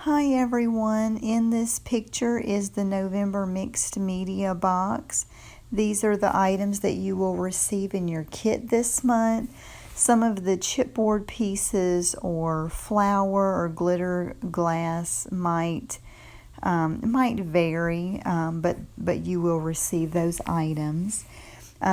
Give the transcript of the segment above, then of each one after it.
Hi everyone, in this picture is the November mixed media box. These are the items that you will receive in your kit this month. Some of the chipboard pieces or flour or glitter glass might vary, but you will receive those items.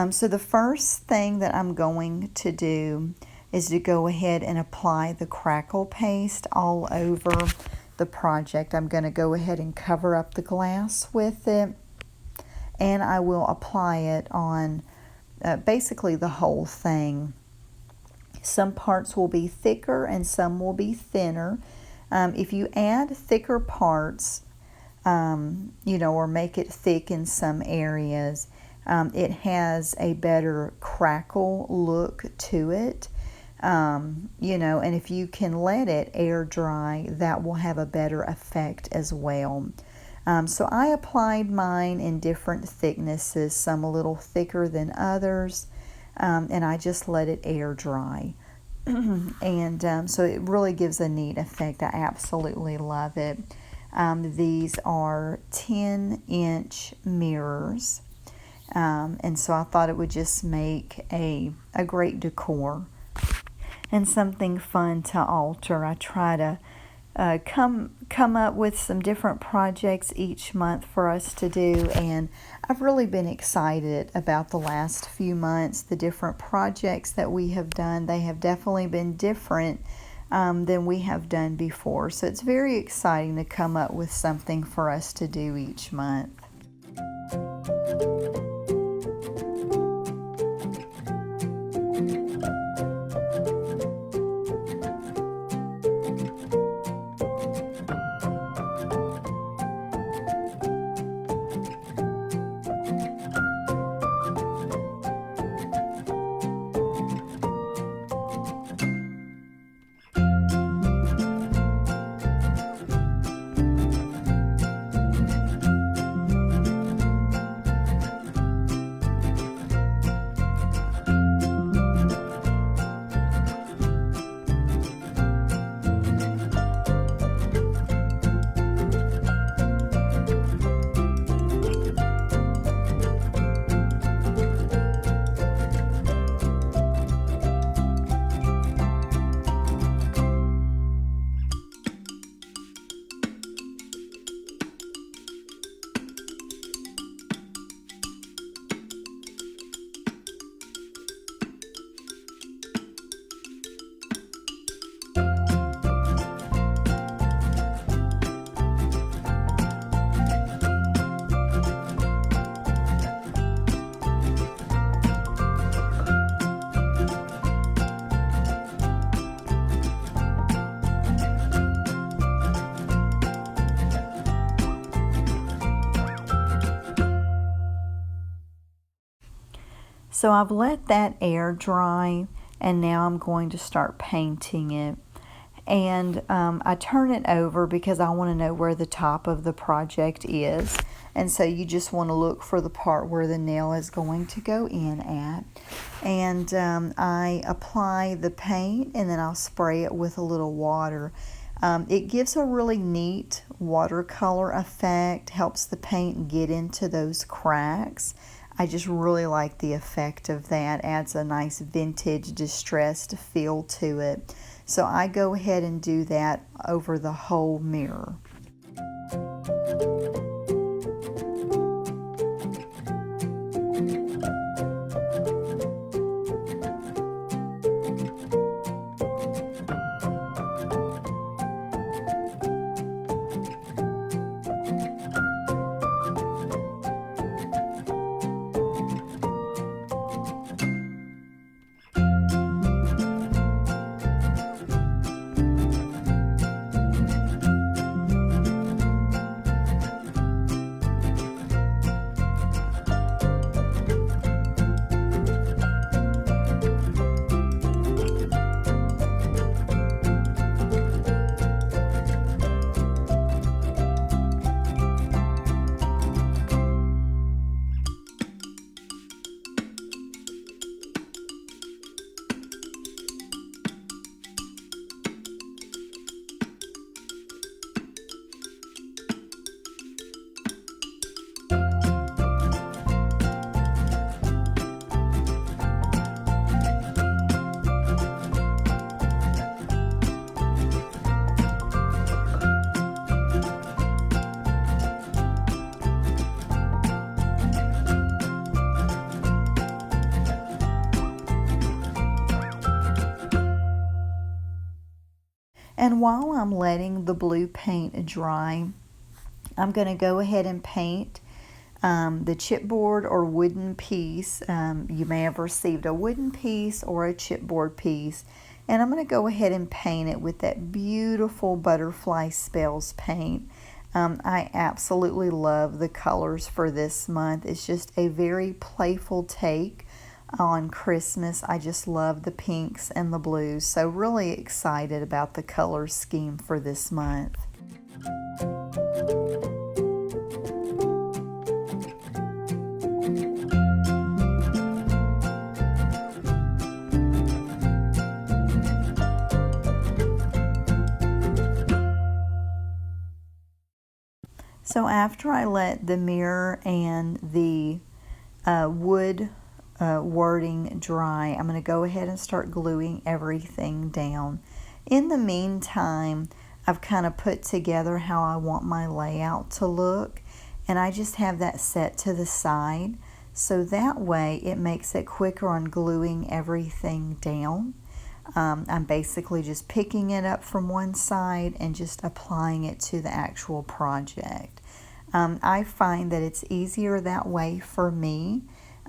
So the first thing that I'm going to do is to go ahead and apply the crackle paste all over the project. I'm going to go ahead and cover up the glass with it, and I will apply it on basically the whole thing. Some parts will be thicker and some will be thinner. If you add thicker parts, or make it thick in some areas, it has a better crackle look to it. And if you can let it air dry, that will have a better effect as well. So I applied mine in different thicknesses, some a little thicker than others, and I just let it air dry. And so it really gives a neat effect. I absolutely love it. These are 10-inch mirrors, and so I thought it would just make a great decor and something fun to alter. I try to come up with some different projects each month for us to do, and I've really been excited about the last few months, the different projects that we have done. They have definitely been different than we have done before, so it's very exciting to come up with something for us to do each month. So I've let that air dry, and now I'm going to start painting it. And I turn it over because I want to know where the top of the project is. And so you just want to look for the part where the nail is going to go in at. And I apply the paint, and then I'll spray it with a little water. It gives a really neat watercolor effect, helps the paint get into those cracks. I just really like the effect of that. Adds a nice vintage distressed feel to it. So I go ahead and do that over the whole mirror. And while I'm letting the blue paint dry, I'm going to go ahead and paint the chipboard or wooden piece. You may have received a wooden piece or a chipboard piece. And I'm going to go ahead and paint it with that beautiful Butterfly Spells paint. I absolutely love the colors for this month. It's just a very playful take on Christmas. I just love the pinks and the blues. So really excited about the color scheme for this month. So after I let the mirror and the wood wording dry, I'm going to go ahead and start gluing everything down. In the meantime, I've kind of put together how I want my layout to look, and I just have that set to the side. So that way it makes it quicker on gluing everything down. I'm basically just picking it up from one side and just applying it to the actual project. I find that it's easier that way for me.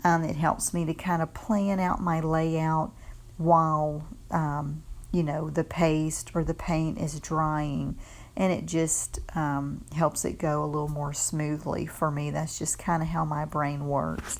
It helps me to kind of plan out my layout while, you know, the paste or the paint is drying, and it just helps it go a little more smoothly for me. That's just kind of how my brain works.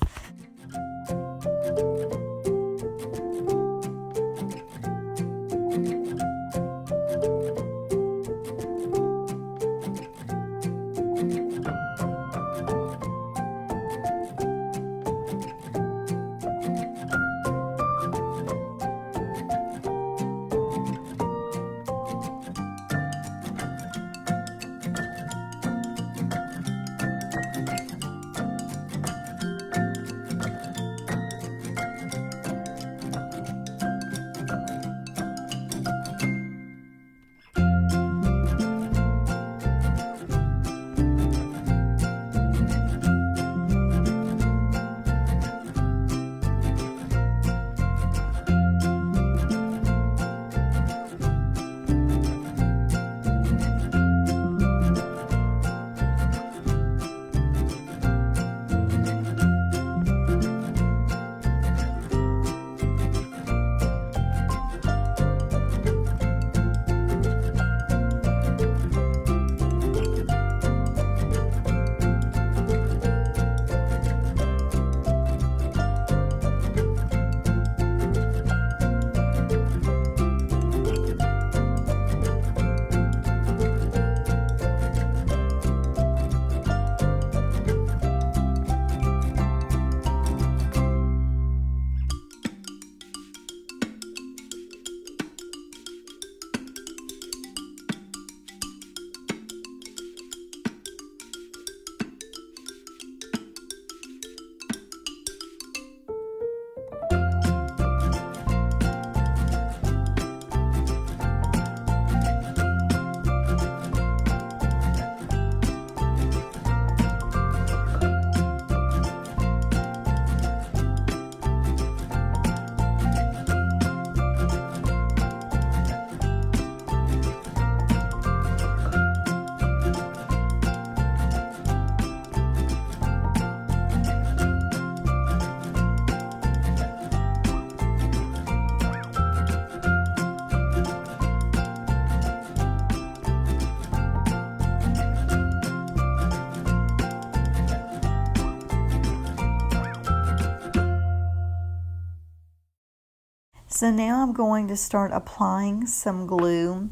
So now I'm going to start applying some glue,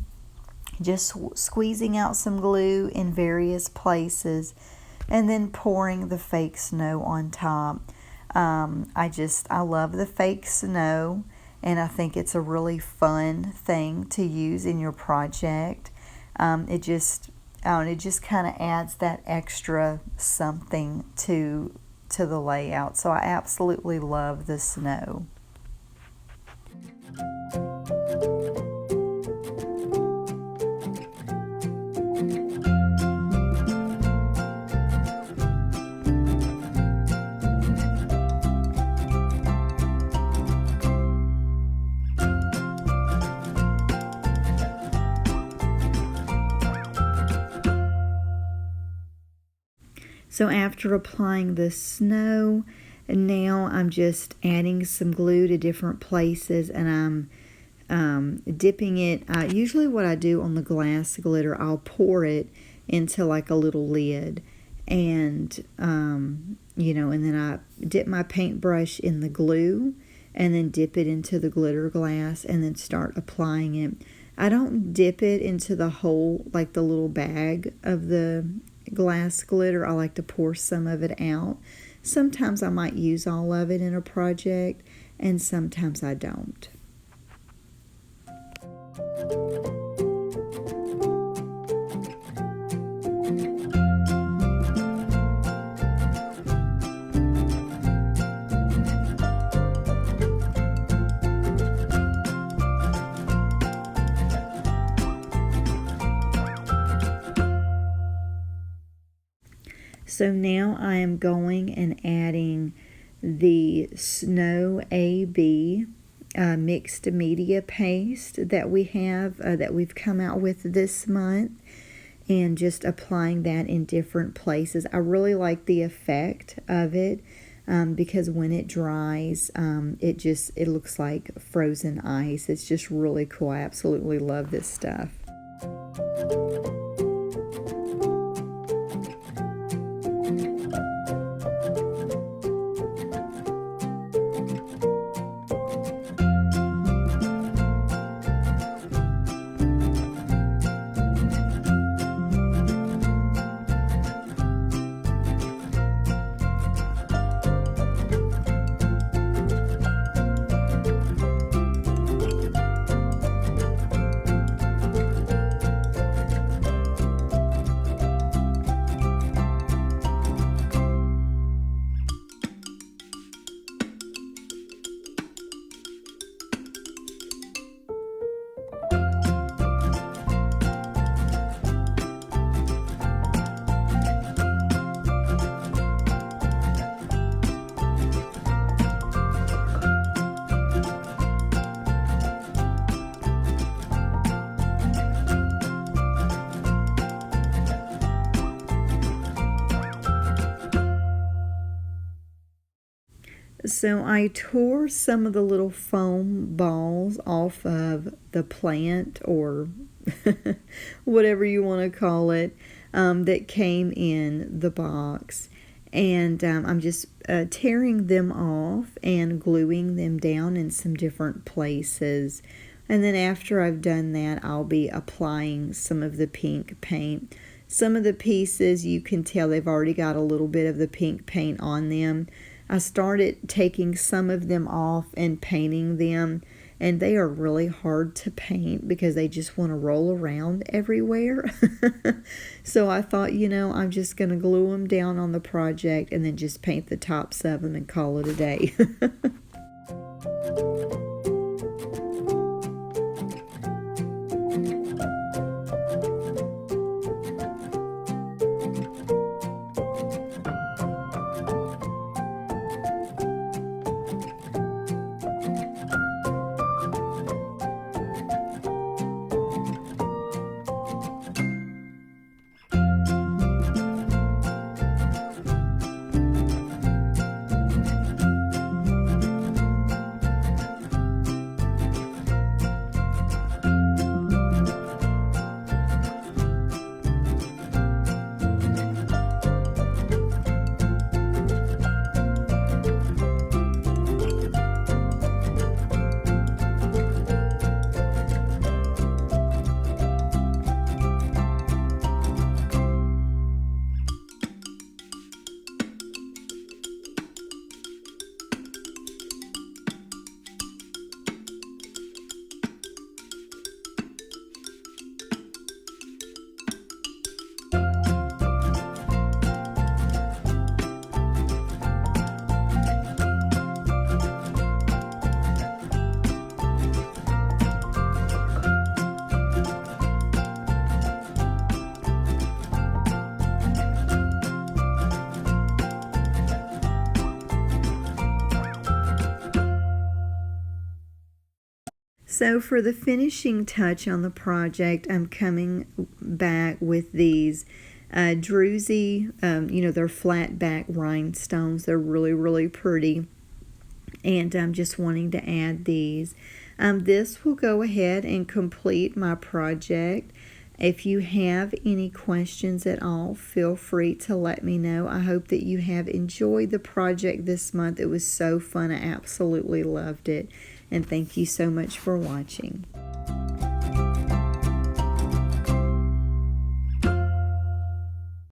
just squeezing out some glue in various places, and then pouring the fake snow on top. I love the fake snow, and I think it's a really fun thing to use in your project. It just kind of adds that extra something to the layout. So I absolutely love the snow. So after applying the snow, now I'm just adding some glue to different places, and I'm dipping it. Usually what I do on the glass glitter, I'll pour it into like a little lid, and and then I dip my paintbrush in the glue and then dip it into the glitter glass and then start applying it. I don't dip it into the whole, like the little bag of the glass glitter. I like to pour some of it out. Sometimes I might use all of it in a project, and sometimes I don't. So now I am going and adding the Snow AB mixed media paste that we have, that we've come out with this month, and just applying that in different places. I really like the effect of it because when it dries, it looks like frozen ice. It's just really cool. I absolutely love this stuff. So I tore some of the little foam balls off of the plant, or whatever you want to call it, that came in the box. And I'm just tearing them off and gluing them down in some different places. And then after I've done that, I'll be applying some of the pink paint. Some of the pieces, you can tell they've already got a little bit of the pink paint on them. I started taking some of them off and painting them, and they are really hard to paint because they just want to roll around everywhere. So I thought, I'm just going to glue them down on the project and then just paint the tops of them and call it a day. So for the finishing touch on the project, I'm coming back with these Druzy, they're flat back rhinestones. They're really, really pretty. And I'm just wanting to add these. This will go ahead and complete my project. If you have any questions at all, feel free to let me know. I hope that you have enjoyed the project this month. It was so fun. I absolutely loved it. And thank you so much for watching.